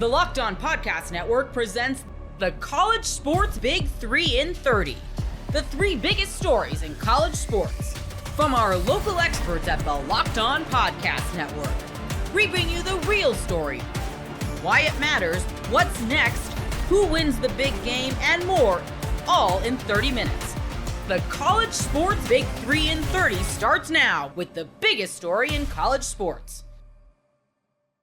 The Locked On Podcast Network presents the College Sports Big 3 in 30. The three biggest stories in college sports. From our local experts at the Locked On Podcast Network. We bring you the real story, why it matters, what's next, who wins the big game, and more, all in 30 minutes. The College Sports Big 3 in 30 starts now with the biggest story in college sports.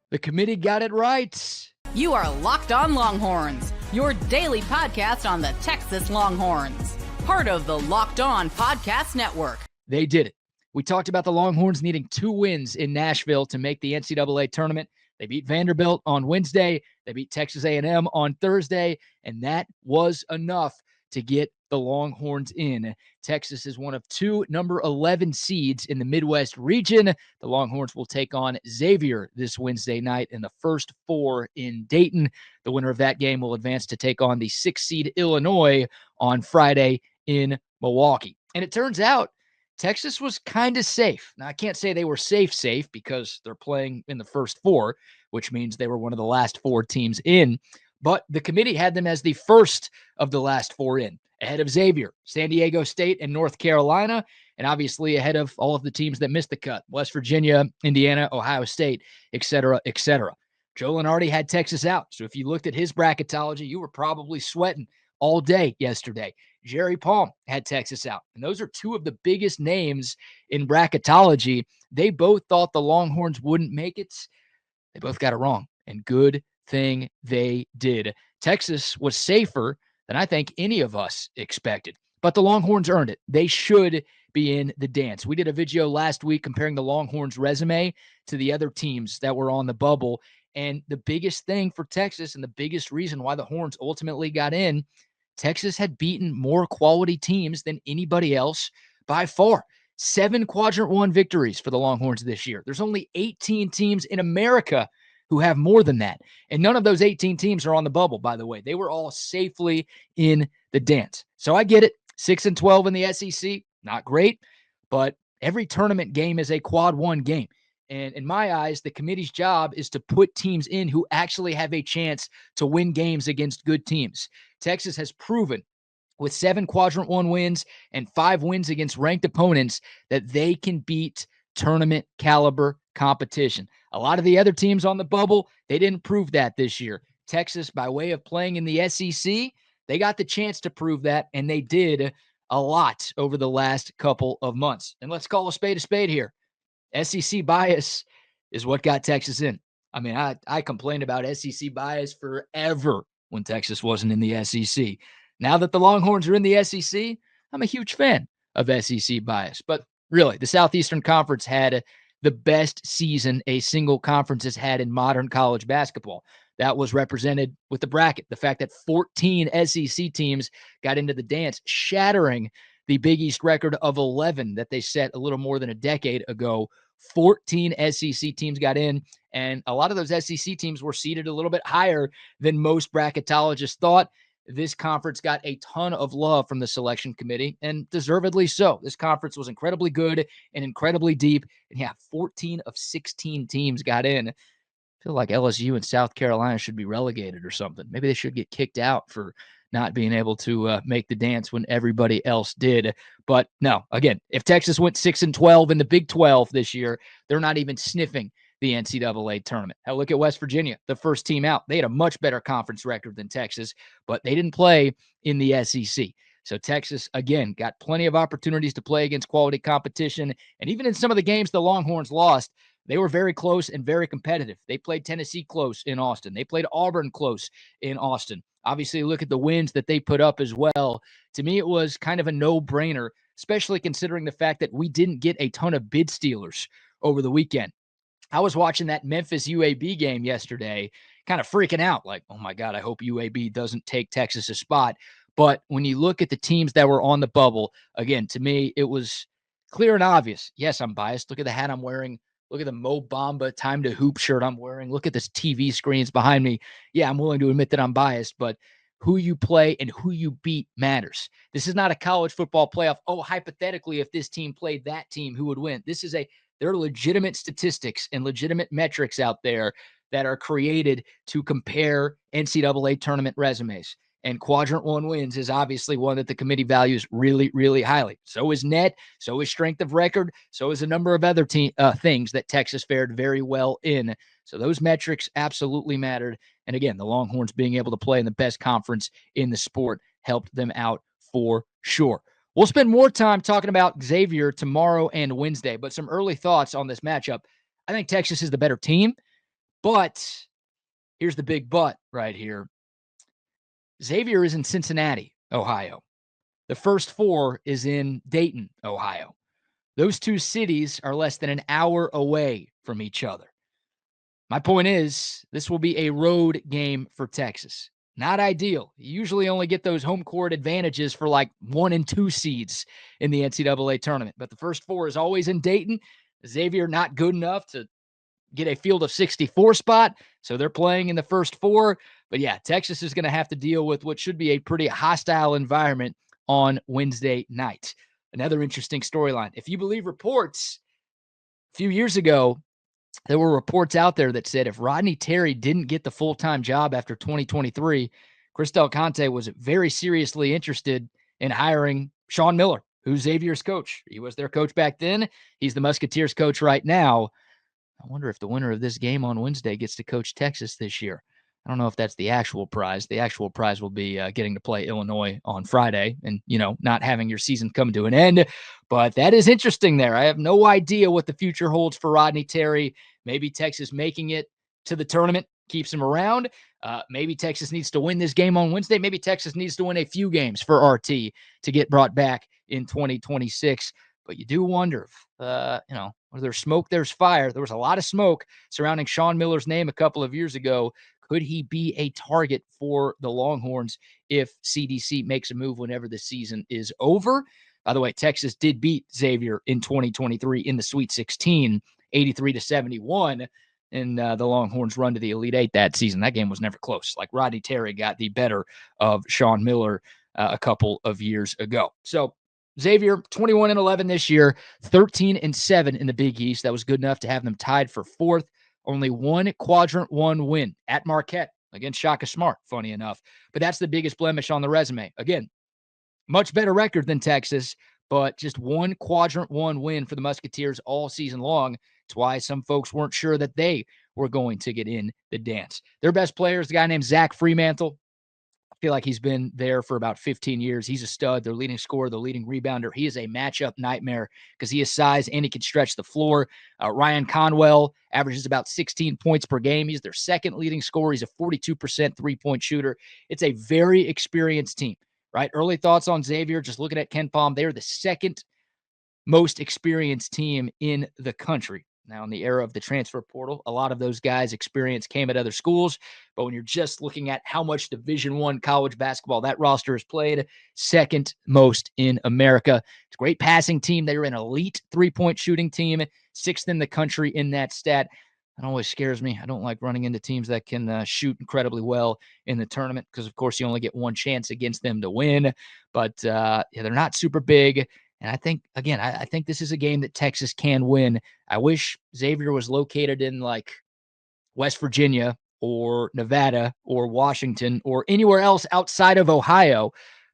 The committee got it right. You are Locked On Longhorns, your daily podcast on the Texas Longhorns. Part of the Locked On Podcast Network. They did it. We talked about the Longhorns needing 2 wins in Nashville to make the NCAA tournament. They beat Vanderbilt on Wednesday. They beat Texas A&M on Thursday, and that was enough to get the Longhorns in. Texas is one of 2 number 11 seeds in the Midwest region. The Longhorns will take on Xavier this Wednesday night in the first 4 in Dayton. The winner of that game will advance to take on the 6th seed Illinois on Friday in Milwaukee. And it turns out Texas was kind of safe. Now, I can't say they were safe because they're playing in the first 4, which means they were one of the last 4 teams in. But the committee had them as the first of the last 4 in, ahead of Xavier, San Diego State, and North Carolina, and obviously ahead of all of the teams that missed the cut, West Virginia, Indiana, Ohio State, et cetera, et cetera. Joe Lunardi had Texas out, so if you looked at his bracketology, you were probably sweating all day yesterday. Jerry Palm had Texas out, and those are 2 of the biggest names in bracketology. They both thought the Longhorns wouldn't make it. They both got it wrong, and good thing they did. Texas was safer than I think any of us expected, but the Longhorns earned it. They should be in the dance. We did a video last week comparing the Longhorns' resume to the other teams that were on the bubble, and the biggest thing for Texas and the biggest reason why the Horns ultimately got in, Texas had beaten more quality teams than anybody else by far. 7 Quadrant 1 victories for the Longhorns this year. There's only 18 teams in America who have more than that. And none of those 18 teams are on the bubble, by the way. They were all safely in the dance. So I get it. 6-12 in the SEC, not great, but every tournament game is a quad 1 game. And in my eyes, the committee's job is to put teams in who actually have a chance to win games against good teams. Texas has proven with 7 Quadrant 1 wins and 5 wins against ranked opponents that they can beat tournament caliber competition. A lot of the other teams on the bubble, they didn't prove that this year. Texas, by way of playing in the SEC, they got the chance to prove that, and they did a lot over the last couple of months. And let's call a spade here. SEC bias is what got Texas in. I mean, I complained about SEC bias forever when Texas wasn't in the SEC. Now that the Longhorns are in the SEC, I'm a huge fan of SEC bias. But really, the Southeastern Conference had the best season a single conference has had in modern college basketball. That was represented with the bracket. The fact that 14 SEC teams got into the dance, shattering the Big East record of 11 that they set a little more than a decade ago. 14 SEC teams got in, and a lot of those SEC teams were seated a little bit higher than most bracketologists thought. This conference got a ton of love from the selection committee, and deservedly so. This conference was incredibly good and incredibly deep. And yeah, 14 of 16 teams got in. I feel like LSU and South Carolina should be relegated or something. Maybe they should get kicked out for not being able to make the dance when everybody else did. But no, again, if Texas went 6-12 in the Big 12 this year, they're not even sniffing the NCAA tournament. Hell, look at West Virginia, the first team out. They had a much better conference record than Texas, but they didn't play in the SEC. So Texas, again, got plenty of opportunities to play against quality competition. And even in some of the games the Longhorns lost, they were very close and very competitive. They played Tennessee close in Austin. They played Auburn close in Austin. Obviously, look at the wins that they put up as well. To me, it was kind of a no-brainer, especially considering the fact that we didn't get a ton of bid stealers over the weekend. I was watching that Memphis UAB game yesterday, kind of freaking out, like, oh my God, I hope UAB doesn't take Texas's spot. But when you look at the teams that were on the bubble, again, to me, it was clear and obvious. Yes, I'm biased. Look at the hat I'm wearing. Look at the Mo Bamba Time to Hoop shirt I'm wearing. Look at this TV screens behind me. Yeah, I'm willing to admit that I'm biased, but who you play and who you beat matters. This is not a college football playoff. Oh, hypothetically, if this team played that team, who would win? This is a There are legitimate statistics and legitimate metrics out there that are created to compare NCAA tournament resumes. And quadrant one wins is obviously one that the committee values really, really highly. So is net, so is strength of record, so is a number of other things that Texas fared very well in. So those metrics absolutely mattered. And again, the Longhorns being able to play in the best conference in the sport helped them out for sure. We'll spend more time talking about Xavier tomorrow and Wednesday, but some early thoughts on this matchup. I think Texas is the better team, but here's the big but right here. Xavier is in Cincinnati, Ohio. The first four is in Dayton, Ohio. Those two cities are less than an hour away from each other. My point is, this will be a road game for Texas. Not ideal. You usually only get those home court advantages for like 1 and 2 seeds in the NCAA tournament. But the first four is always in Dayton. Xavier not good enough to get a field of 64 spot, so they're playing in the first four. But yeah, Texas is going to have to deal with what should be a pretty hostile environment on Wednesday night. Another interesting storyline. If you believe reports, a few years ago, there were reports out there that said if Rodney Terry didn't get the full-time job after 2023, Chris Del Conte was very seriously interested in hiring Sean Miller, who's Xavier's coach. He was their coach back then. He's the Musketeers coach right now. I wonder if the winner of this game on Wednesday gets to coach Texas this year. I don't know if that's the actual prize. The actual prize will be getting to play Illinois on Friday and, not having your season come to an end. But that is interesting there. I have no idea what the future holds for Rodney Terry. Maybe Texas making it to the tournament keeps him around. Maybe Texas needs to win this game on Wednesday. Maybe Texas needs to win a few games for RT to get brought back in 2026. But you do wonder if, where there's smoke, there's fire. There was a lot of smoke surrounding Sean Miller's name a couple of years ago. Could he be a target for the Longhorns if CDC makes a move whenever the season is over? By the way, Texas did beat Xavier in 2023 in the Sweet 16, 83-71. And the Longhorns run to the Elite Eight that season. That game was never close. Like Rodney Terry got the better of Sean Miller a couple of years ago. So Xavier, 21-11 this year, 13-7 in the Big East. That was good enough to have them tied for fourth. Only one quadrant one win at Marquette against Shaka Smart, funny enough. But that's the biggest blemish on the resume. Again, much better record than Texas, but just one quadrant one win for the Musketeers all season long. It's why some folks weren't sure that they were going to get in the dance. Their best player is a guy named Zach Fremantle. I feel like he's been there for about 15 years. He's a stud, their leading scorer, their leading rebounder. He is a matchup nightmare because he has size and he can stretch the floor. Ryan Conwell averages about 16 points per game. He's their second leading scorer. He's a 42% three-point shooter. It's a very experienced team, right? Early thoughts on Xavier, just looking at Ken Palm, they're the second most experienced team in the country. Now, in the era of the transfer portal, a lot of those guys' experience came at other schools. But when you're just looking at how much Division I college basketball that roster has played, second most in America. It's a great passing team. They're an elite three-point shooting team, sixth in the country in that stat. That always scares me. I don't like running into teams that can shoot incredibly well in the tournament because, of course, you only get one chance against them to win. But they're not super big. And I think, again, I think this is a game that Texas can win. I wish Xavier was located in like West Virginia or Nevada or Washington or anywhere else outside of Ohio.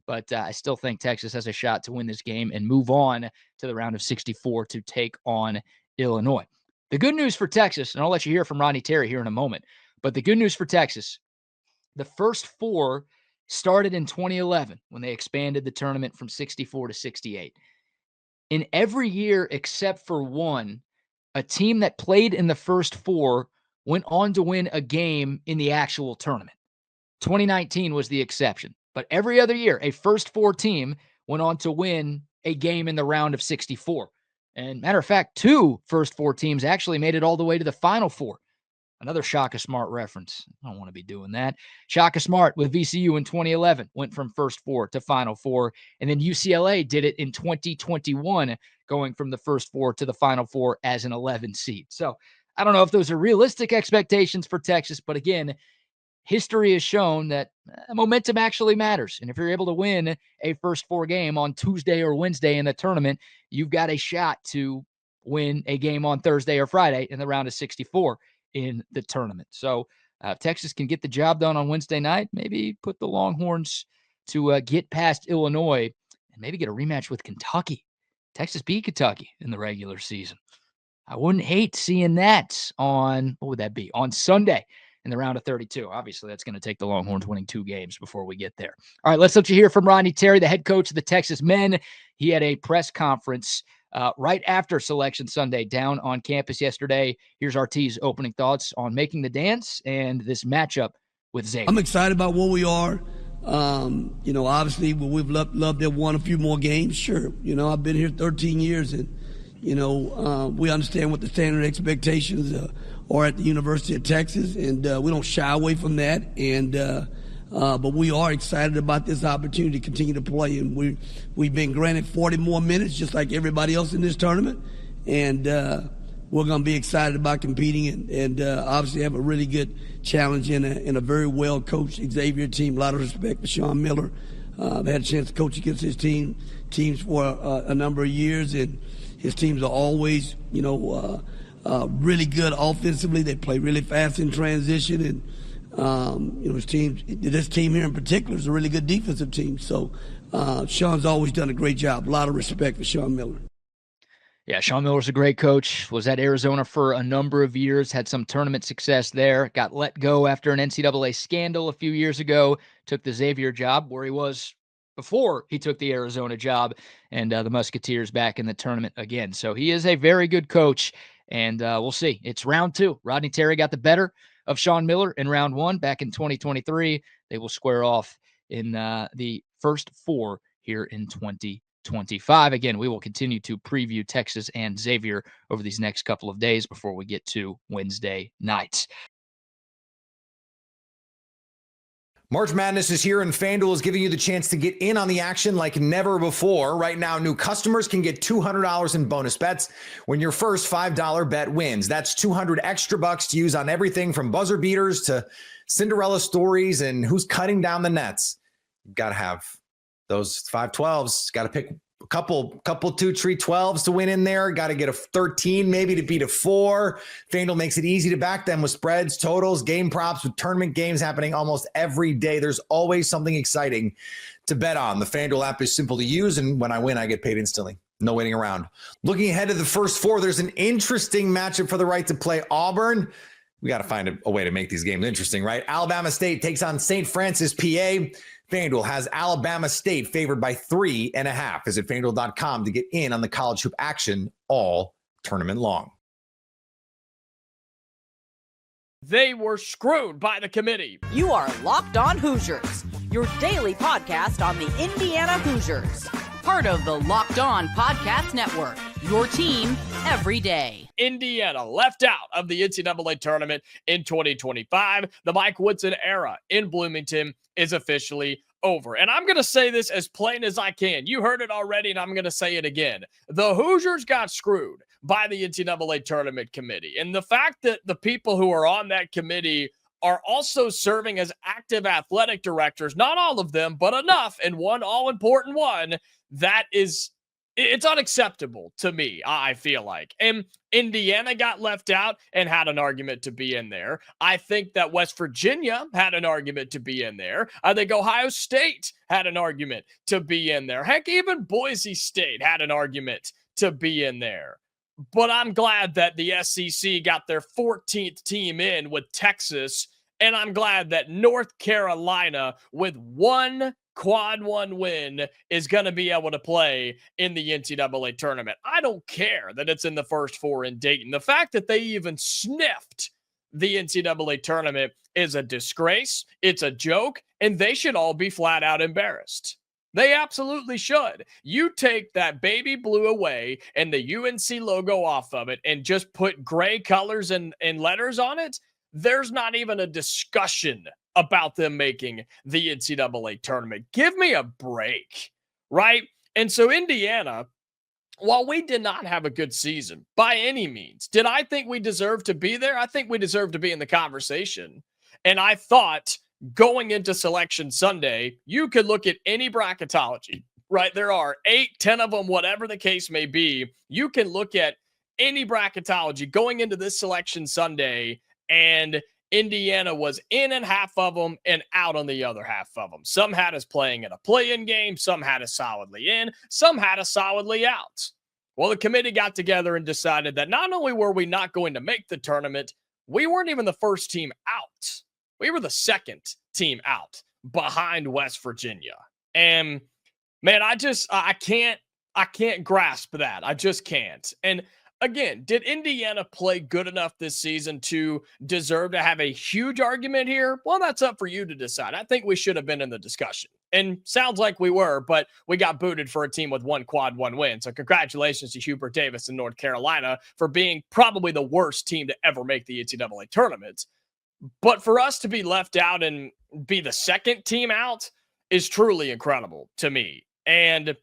But I still think Texas has a shot to win this game and move on to the round of 64 to take on Illinois. The good news for Texas, and I'll let you hear from Rodney Terry here in a moment, but the good news for Texas, the first four started in 2011 when they expanded the tournament from 64 to 68. In every year except for one, a team that played in the first four went on to win a game in the actual tournament. 2019 was the exception. But every other year, a first four team went on to win a game in the round of 64. And matter of fact, two first four teams actually made it all the way to the Final Four. Another Shaka Smart reference. I don't want to be doing that. Shaka Smart with VCU in 2011 went from first four to Final Four. And then UCLA did it in 2021, going from the first four to the Final Four as an 11 seed. So I don't know if those are realistic expectations for Texas, but again, history has shown that momentum actually matters. And if you're able to win a first four game on Tuesday or Wednesday in the tournament, you've got a shot to win a game on Thursday or Friday in the round of 64 in the tournament. So if Texas can get the job done on Wednesday night, maybe put the Longhorns to get past Illinois and maybe get a rematch with Kentucky. Texas beat Kentucky in the regular season. I wouldn't hate seeing that on, what would that be, on Sunday in the round of 32. Obviously, that's going to take the Longhorns winning 2 games before we get there. All right, let's let you hear from Rodney Terry, the head coach of the Texas men. He had a press conference right after Selection Sunday down on campus yesterday. Here's RT's opening thoughts on making the dance and this matchup with Xavier. I'm excited about where we are. Obviously, we've loved to have won a few more games. Sure. I've been here 13 years, and, we understand what the standard expectations are at the University of Texas, and we don't shy away from that. And but we are excited about this opportunity to continue to play, and we've been granted 40 more minutes, just like everybody else in this tournament, and we're going to be excited about competing and obviously have a really good challenge in a very well coached Xavier team. A lot of respect for Sean Miller. I've had a chance to coach against his teams for a number of years, and his teams are always, really good offensively. They play really fast in transition, and this team here in particular is a really good defensive team. So Sean's always done a great job. A lot of respect for Sean Miller. Yeah, Sean Miller's a great coach. Was at Arizona for a number of years, had some tournament success there, got let go after an NCAA scandal a few years ago, took the Xavier job where he was before he took the Arizona job, and the Musketeers back in the tournament again. So he is a very good coach, and we'll see. It's round 2. Rodney Terry got the better of Sean Miller in round 1 back in 2023. They will square off in the first 4 here in 2025. Again, we will continue to preview Texas and Xavier over these next couple of days before we get to Wednesday nights. March Madness is here, and FanDuel is giving you the chance to get in on the action like never before. Right now, new customers can get $200 in bonus bets when your first $5 bet wins. That's $200 extra bucks to use on everything from buzzer beaters to Cinderella stories and who's cutting down the nets. You've got to have those 5-12s. Got to pick a couple 2-tree 12s to win in there. Got to get a 13 maybe to beat a 4. FanDuel makes it easy to back them with spreads, totals, game props, with tournament games happening almost every day. There's always something exciting to bet on. The FanDuel app is simple to use, and when I win, I get paid instantly. No waiting around. Looking ahead to the first 4, there's an interesting matchup for the right to play Auburn. We got to find a way to make these games interesting, right? Alabama State takes on St. Francis, PA. FanDuel has Alabama State favored by 3.5. Visit FanDuel.com to get in on the college hoop action all tournament long. They were screwed by the committee. You are Locked On Hoosiers, your daily podcast on the Indiana Hoosiers. Part of the Locked On Podcast Network, your team every day. Indiana left out of the NCAA tournament in 2025. The Mike Woodson era in Bloomington is officially over. And I'm going to say this as plain as I can. You heard it already, and I'm going to say it again. The Hoosiers got screwed by the NCAA tournament committee. And the fact that the people who are on that committee are also serving as active athletic directors, not all of them, but enough, and one all-important one, it's unacceptable to me, I feel like. And Indiana got left out and had an argument to be in there. I think that West Virginia had an argument to be in there. I think Ohio State had an argument to be in there. Heck, even Boise State had an argument to be in there. But I'm glad that the SEC got their 14th team in with Texas, and I'm glad that North Carolina, with one quad 1 win, is going to be able to play in the NCAA tournament. I don't care that it's in the first 4 in Dayton. The fact that they even sniffed the NCAA tournament is a disgrace. It's a joke, and they should all be flat out embarrassed. They absolutely should. You take that baby blue away and the UNC logo off of it and just put gray colors and letters on it, there's not even a discussion about them making the NCAA tournament. Give me a break, right? And so Indiana, while we did not have a good season by any means, did I think we deserved to be there? I think we deserved to be in the conversation. And I thought going into Selection Sunday, you could look at any bracketology, right? There are 8, 10 of them, whatever the case may be. You can look at any bracketology going into this selection Sunday, and Indiana was in half of them and out on the other half of them. Some had us playing in a play-in game. Some had us solidly in. Some had us solidly out. Well, the committee got together and decided that not only were we not going to make the tournament, we weren't even the first team out. We were the second team out behind West Virginia. And man, I can't grasp that. I just can't. And again, did Indiana play good enough this season to deserve to have a huge argument here? Well, that's up for you to decide. I think we should have been in the discussion. And sounds like we were, but we got booted for a team with one quad one win. So congratulations to Hubert Davis in North Carolina for being probably the worst team to ever make the NCAA tournament. But for us to be left out and be the second team out is truly incredible to me. And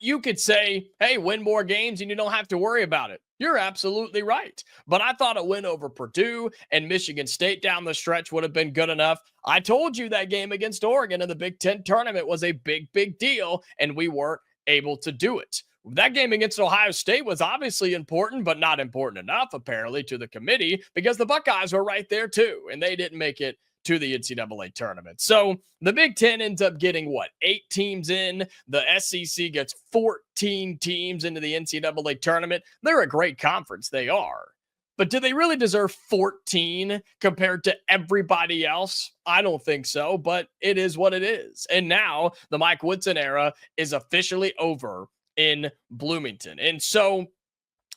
you could say, hey, win more games and you don't have to worry about it. You're absolutely right. But I thought a win over Purdue and Michigan State down the stretch would have been good enough. I told you that game against Oregon in the Big Ten tournament was a big deal, and we weren't able to do it. That game against Ohio State was obviously important, but not important enough, apparently, to the committee, because the Buckeyes were right there too, and they didn't make it to the NCAA tournament. So the Big Ten ends up getting 8 teams in. The SEC gets 14 teams into the NCAA tournament. They're a great conference. They are. But do they really deserve 14 compared to everybody else? I don't think so, but it is what it is. And now the Mike Woodson era is officially over in Bloomington. And so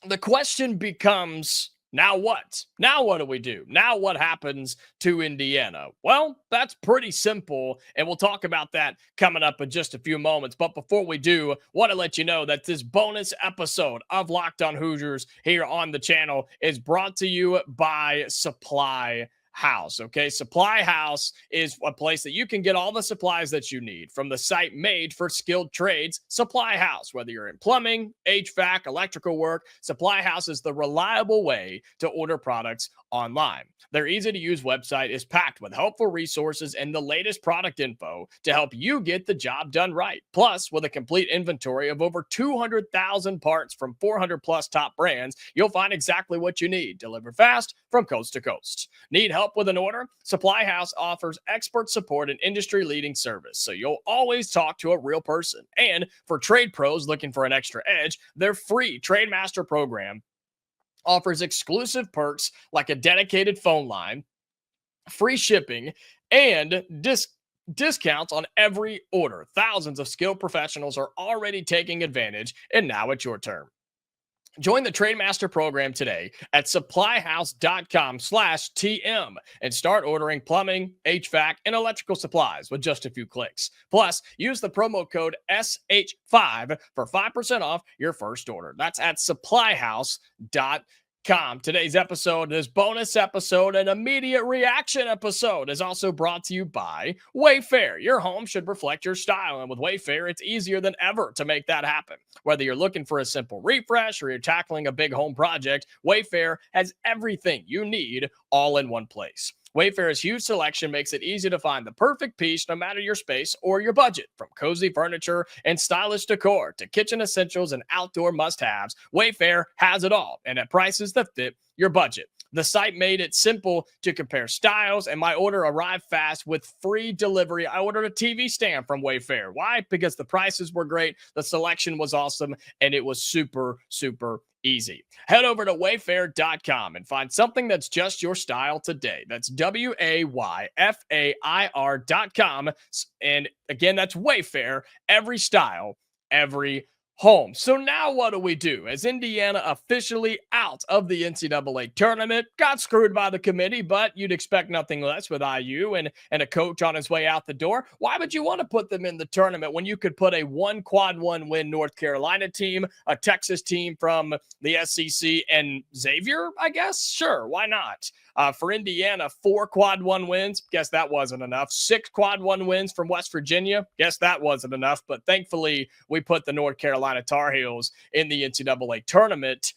the question becomes, now what? Now what do we do? Now what happens to Indiana? Well, that's pretty simple, and we'll talk about that coming up in just a few moments. But before we do, want to let you know that this bonus episode of Locked on Hoosiers here on the channel is brought to you by Supply House. Okay, Supply House is a place that you can get all the supplies that you need from the site made for skilled trades. Supply House, whether you're in plumbing, HVAC, electrical work, Supply House is the reliable way to order products online. Their easy to use website is packed with helpful resources and the latest product info to help you get the job done right. Plus, with a complete inventory of over 200,000 parts from 400 plus top brands, you'll find exactly what you need, delivered fast from coast to coast. Need help with an order? Supply House offers expert support and industry-leading service, so you'll always talk to a real person. And for trade pros looking for an extra edge, their free Trade Master program offers exclusive perks like a dedicated phone line, free shipping, and discounts on every order. Thousands of skilled professionals are already taking advantage, and now it's your turn. Join the Trade Master program today at supplyhouse.com/TM and start ordering plumbing, HVAC, and electrical supplies with just a few clicks. Plus, use the promo code SH5 for 5% off your first order. That's at supplyhouse.com. Today's episode, this bonus episode, an immediate reaction episode, is also brought to you by Wayfair. Your home should reflect your style, and with Wayfair, it's easier than ever to make that happen. Whether you're looking for a simple refresh or you're tackling a big home project, Wayfair has everything you need all in one place. Wayfair's huge selection makes it easy to find the perfect piece no matter your space or your budget. From cozy furniture and stylish decor to kitchen essentials and outdoor must-haves, Wayfair has it all, and at prices that fit your budget. The site made it simple to compare styles, and my order arrived fast with free delivery. I ordered a TV stand from Wayfair. Why? Because the prices were great, the selection was awesome, and it was super easy. Head over to wayfair.com and find something that's just your style today. That's WAYFAIR.com. And again, that's Wayfair. Every style, every home. So now what do we do? As Indiana officially out of the NCAA tournament, got screwed by the committee, but you'd expect nothing less with IU and a coach on his way out the door. Why would you want to put them in the tournament when you could put a quad one win North Carolina team, a Texas team from the SEC, and Xavier, I guess? Sure, why not? For Indiana, 4 quad one wins. Guess that wasn't enough. 6 quad one wins from West Virginia. Guess that wasn't enough. But thankfully, we put the North Carolina Tar Heels in the NCAA tournament.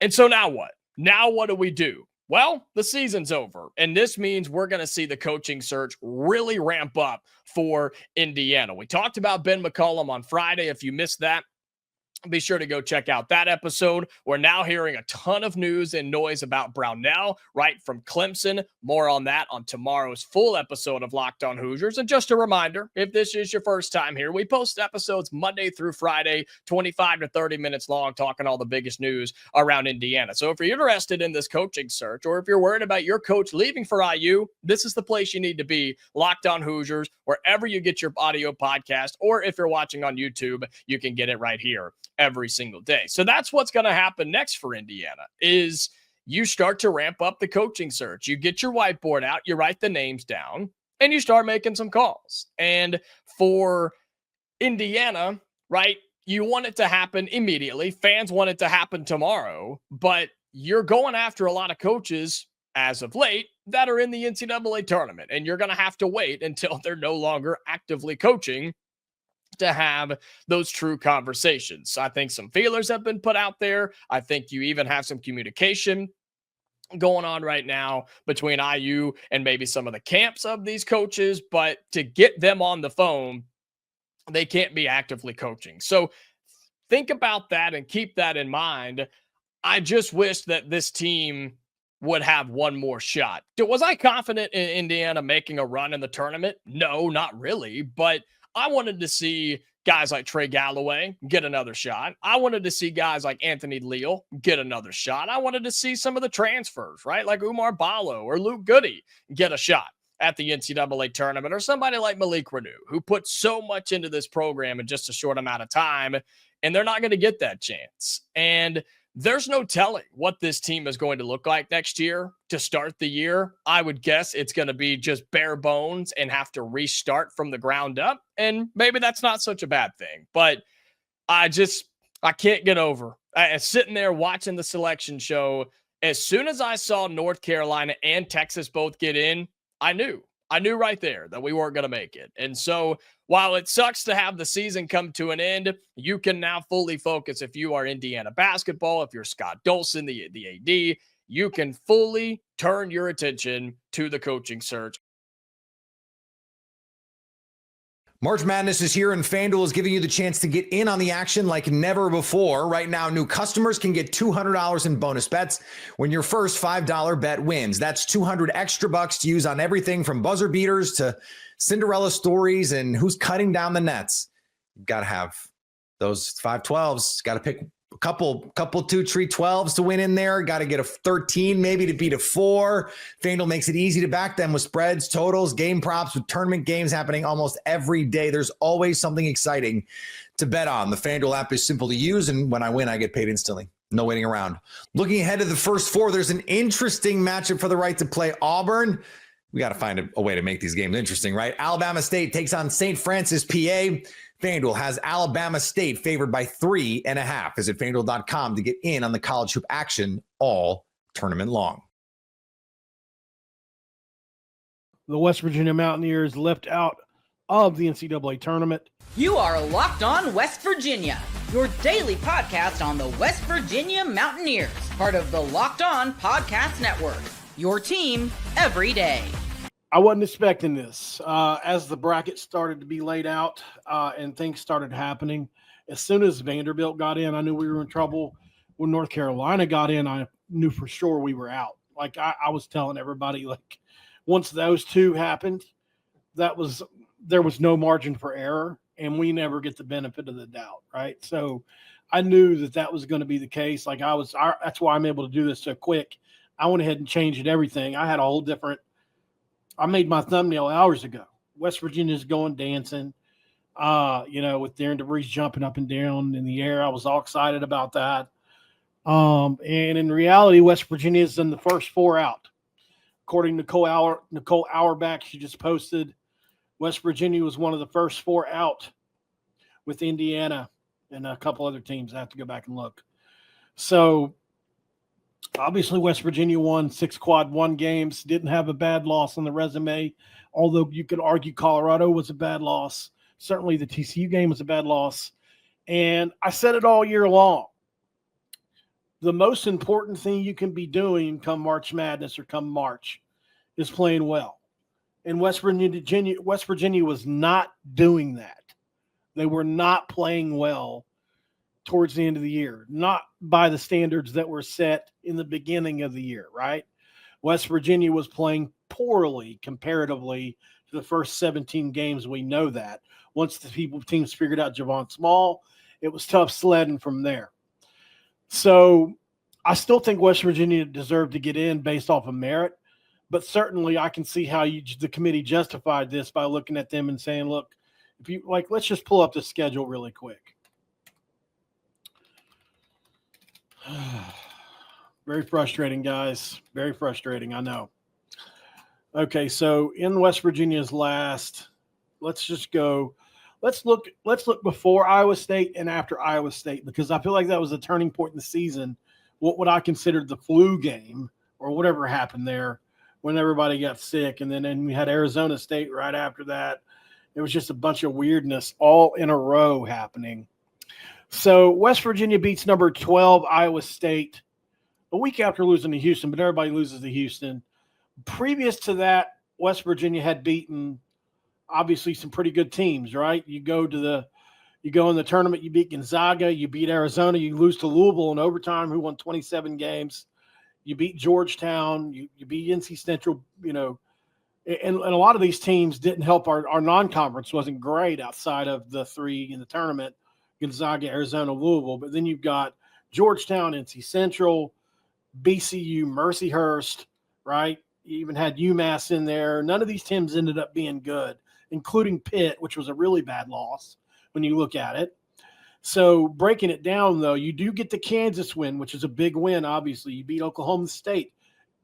And so now what? Now what do we do? Well, the season's over, and this means we're going to see the coaching search really ramp up for Indiana. We talked about Ben McCollum on Friday. If you missed that, Be sure to go check out that episode. We're now hearing a ton of news and noise about Brownell, right from Clemson. More on that on tomorrow's full episode of Locked On Hoosiers. And just a reminder, if this is your first time here, we post episodes Monday through Friday, 25 to 30 minutes long, talking all the biggest news around Indiana. So if you're interested in this coaching search, or if you're worried about your coach leaving for IU, this is the place you need to be. Locked On Hoosiers, wherever you get your audio podcast, or if you're watching on YouTube, you can get it right here every single day. So that's what's going to happen next for Indiana is you start to ramp up the coaching search. You get your whiteboard out, you write the names down, and you start making some calls. And for Indiana, right, you want it to happen immediately. Fans want it to happen tomorrow, but you're going after a lot of coaches as of late that are in the NCAA tournament, and you're going to have to wait until they're no longer actively coaching to have those true conversations. I think some feelers have been put out there. I think you even have some communication going on right now between IU and maybe some of the camps of these coaches, but to get them on the phone, they can't be actively coaching. So think about that and keep that in mind. I just wish that this team would have one more shot. Was I confident in Indiana making a run in the tournament? No, not really, but I wanted to see guys like Trey Galloway get another shot. I wanted to see guys like Anthony Leal get another shot. I wanted to see some of the transfers, right? Like Umar Ballo or Luke Goody get a shot at the NCAA tournament, or somebody like Malik Renew, who put so much into this program in just a short amount of time, and they're not going to get that chance. And there's no telling what this team is going to look like next year to start the year. I would guess it's going to be just bare bones and have to restart from the ground up. And maybe that's not such a bad thing, but I can't get over sitting there watching the selection show. As soon as I saw North Carolina and Texas both get in, I knew right there that we weren't going to make it. And so while it sucks to have the season come to an end, you can now fully focus. If you are Indiana basketball, if you're Scott Dolson, the AD, you can fully turn your attention to the coaching search. March Madness is here, and FanDuel is giving you the chance to get in on the action like never before. Right now, new customers can get $200 in bonus bets when your first $5 bet wins. That's $200 extra bucks to use on everything from buzzer beaters to Cinderella stories and who's cutting down the nets. You've got to have those 5-12s. Got to pick a couple 2-3 12s to win in there. Got to get a 13 maybe to beat a 4. FanDuel makes it easy to back them with spreads, totals, game props, with tournament games happening almost every day. There's always something exciting to bet on. The FanDuel app is simple to use, and when I win, I get paid instantly. No waiting around. Looking ahead to the first 4, there's an interesting matchup for the right to play Auburn. We got to find a way to make these games interesting, right? Alabama State takes on St. Francis, PA. FanDuel has Alabama State favored by 3.5. Visit FanDuel.com to get in on the college hoop action all tournament long. The West Virginia Mountaineers left out of the NCAA tournament. You are Locked On West Virginia, your daily podcast on the West Virginia Mountaineers, part of the Locked On Podcast Network, your team every day. I wasn't expecting this. As the bracket started to be laid out and things started happening, as soon as Vanderbilt got in, I knew we were in trouble. When North Carolina got in, I knew for sure we were out. Like I was telling everybody, like once those two happened, there was no margin for error, and we never get the benefit of the doubt, right? So I knew that was going to be the case. Like that's why I'm able to do this so quick. I went ahead and changed everything. I had a whole different. I made my thumbnail hours ago. West Virginia's going dancing, with Darren DeVries jumping up and down in the air. I was all excited about that. And in reality, West Virginia's in the first 4 out. According to Nicole Auerbach, she just posted, West Virginia was one of the first 4 out with Indiana and a couple other teams. I have to go back and look. So obviously, West Virginia won 6 quad 1 games, didn't have a bad loss on the resume, although you could argue Colorado was a bad loss. Certainly the TCU game was a bad loss. And I said it all year long. The most important thing you can be doing come March Madness or come March is playing well. And West Virginia was not doing that. They were not playing well towards the end of the year, not by the standards that were set in the beginning of the year, right? West Virginia was playing poorly comparatively to the first 17 games. We know that. Once the teams figured out Javon Small, it was tough sledding from there. So I still think West Virginia deserved to get in based off of merit, but certainly I can see how the committee justified this by looking at them and saying, look, if you like, let's just pull up the schedule really quick. Very frustrating, guys. Very frustrating, I know. Okay, so in West Virginia's last, let's look before Iowa State and after Iowa State, because I feel like that was a turning point in the season. What I considered the flu game or whatever happened there when everybody got sick. And then we had Arizona State right after that. It was just a bunch of weirdness all in a row happening. So West Virginia beats number 12 Iowa State a week after losing to Houston, but everybody loses to Houston. Previous to that, West Virginia had beaten obviously some pretty good teams, right? You go in the tournament, you beat Gonzaga, you beat Arizona, you lose to Louisville in overtime, who won 27 games. You beat Georgetown, you beat NC Central, and a lot of these teams didn't help. Our non-conference wasn't great outside of the three in the tournament, Gonzaga, Arizona, Louisville. But then you've got Georgetown, NC Central, BCU, Mercyhurst, right? You even had UMass in there. None of these teams ended up being good, including Pitt, which was a really bad loss when you look at it. So breaking it down, though, you do get the Kansas win, which is a big win, obviously. You beat Oklahoma State.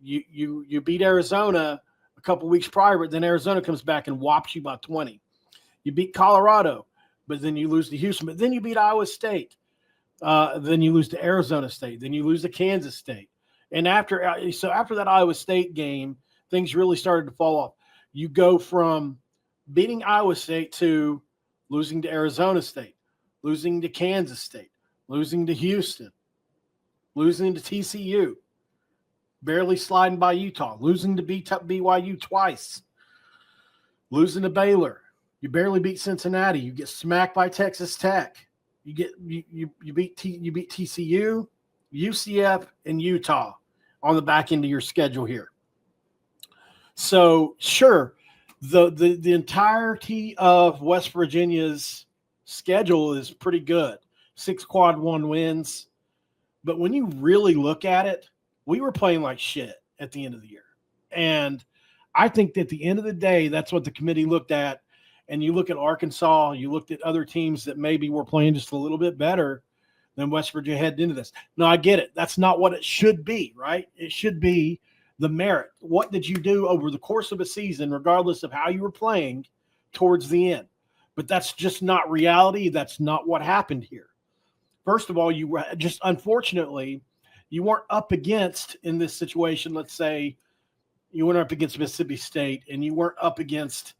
You beat Arizona a couple weeks prior, but then Arizona comes back and whops you by 20. You beat Colorado, but then you lose to Houston. But then you beat Iowa State. Then you lose to Arizona State. Then you lose to Kansas State. And after that Iowa State game, things really started to fall off. You go from beating Iowa State to losing to Arizona State, losing to Kansas State, losing to Houston, losing to TCU, barely sliding by Utah, losing to BYU twice, losing to Baylor. You barely beat Cincinnati. You get smacked by Texas Tech. You beat TCU, UCF, and Utah on the back end of your schedule here. So sure, the entirety of West Virginia's schedule is pretty good. 6 quad 1 wins. But when you really look at it, we were playing like shit at the end of the year. And I think that at the end of the day, that's what the committee looked at. And you look at Arkansas, you looked at other teams that maybe were playing just a little bit better than West Virginia heading into this. Now, I get it. That's not what it should be, right? It should be the merit. What did you do over the course of a season, regardless of how you were playing towards the end? But that's just not reality. That's not what happened here. First of all, you were just, unfortunately, you weren't up against, in this situation, let's say you weren't up against Mississippi State and you weren't up against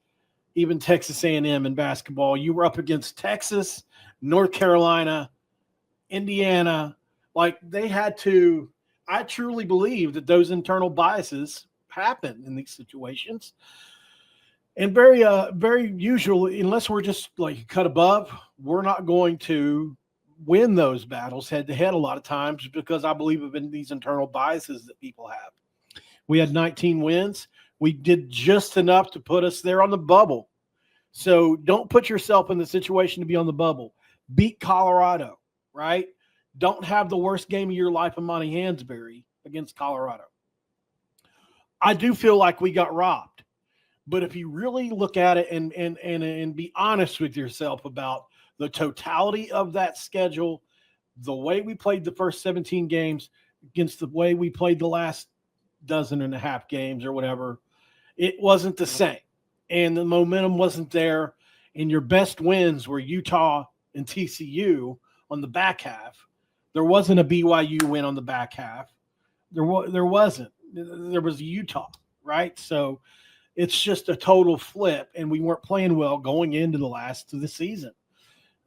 even Texas A&M in basketball. You were up against Texas, North Carolina, Indiana. Like, they had to, I truly believe that those internal biases happen in these situations. And very usually, unless we're just like cut above, we're not going to win those battles head to head a lot of times, because I believe in these internal biases that people have. We had 19 wins. We did just enough to put us there on the bubble. So don't put yourself in the situation to be on the bubble. Beat Colorado, right? Don't have the worst game of your life in Monty Hansberry against Colorado. I do feel like we got robbed. But if you really look at it and be honest with yourself about the totality of that schedule, the way we played the first 17 games against the way we played the last 12.5 games or whatever, it wasn't the same. And the momentum wasn't there. And your best wins were Utah and TCU on the back half. There wasn't a BYU win on the back half. There wasn't. There was Utah, right? So it's just a total flip, and we weren't playing well going into the last of the season.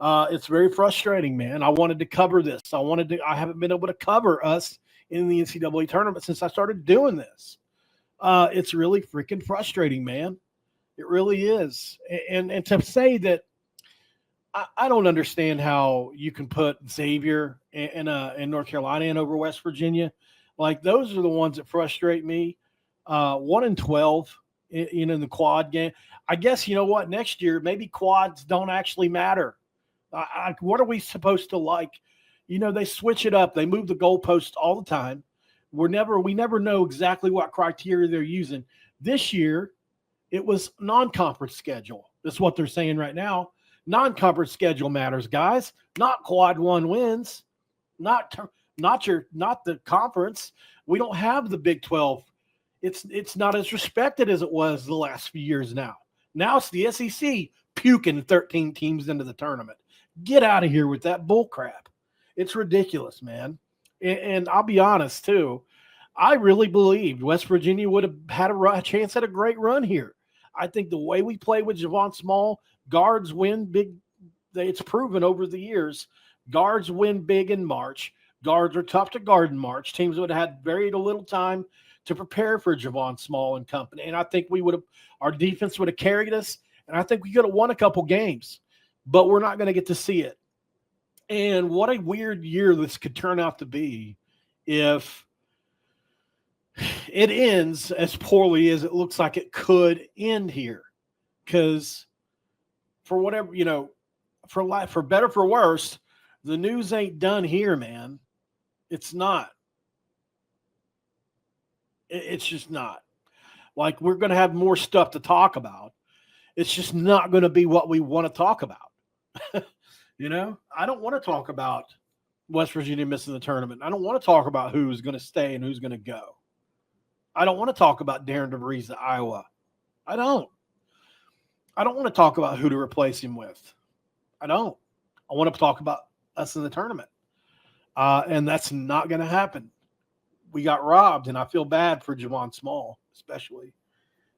It's very frustrating, man. I wanted to cover this. I haven't been able to cover us in the NCAA tournament since I started doing this. It's really freaking frustrating, man. It really is. And to say that I don't understand how you can put Xavier in North Carolina and over West Virginia. Like, those are the ones that frustrate me. 1-12 in the quad game. I guess, you know what, next year maybe quads don't actually matter. What are we supposed to like? You know, they switch it up. They move the goalposts all the time. We never know exactly what criteria they're using. This year, it was non-conference schedule. That's what they're saying right now. Non-conference schedule matters, guys. Not quad one wins. Not the conference. We don't have the Big 12. It's not as respected as it was the last few years now. Now it's the SEC puking 13 teams into the tournament. Get out of here with that bull crap. It's ridiculous, man. And I'll be honest, too. I really believed West Virginia would have had a chance at a great run here. I think the way we play with Javon Small, guards win big. It's proven over the years. Guards win big in March. Guards are tough to guard in March. Teams would have had very little time to prepare for Javon Small and company. And I think our defense would have carried us, and I think we could have won a couple games, but we're not going to get to see it. And what a weird year this could turn out to be if it ends as poorly as it looks like it could end here. Because for whatever, for better, for worse, the news ain't done here, man. It's not. It's just not. Like, we're going to have more stuff to talk about. It's just not going to be what we want to talk about. I don't want to talk about West Virginia missing the tournament. I don't want to talk about who's going to stay and who's going to go. I don't want to talk about Darren DeVries at Iowa. I don't want to talk about who to replace him with. I don't. I want to talk about us in the tournament. And that's not going to happen. We got robbed, and I feel bad for Javon Small, especially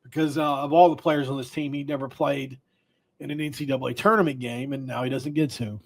because of all the players on this team, he never played in an NCAA tournament game, and now he doesn't get to.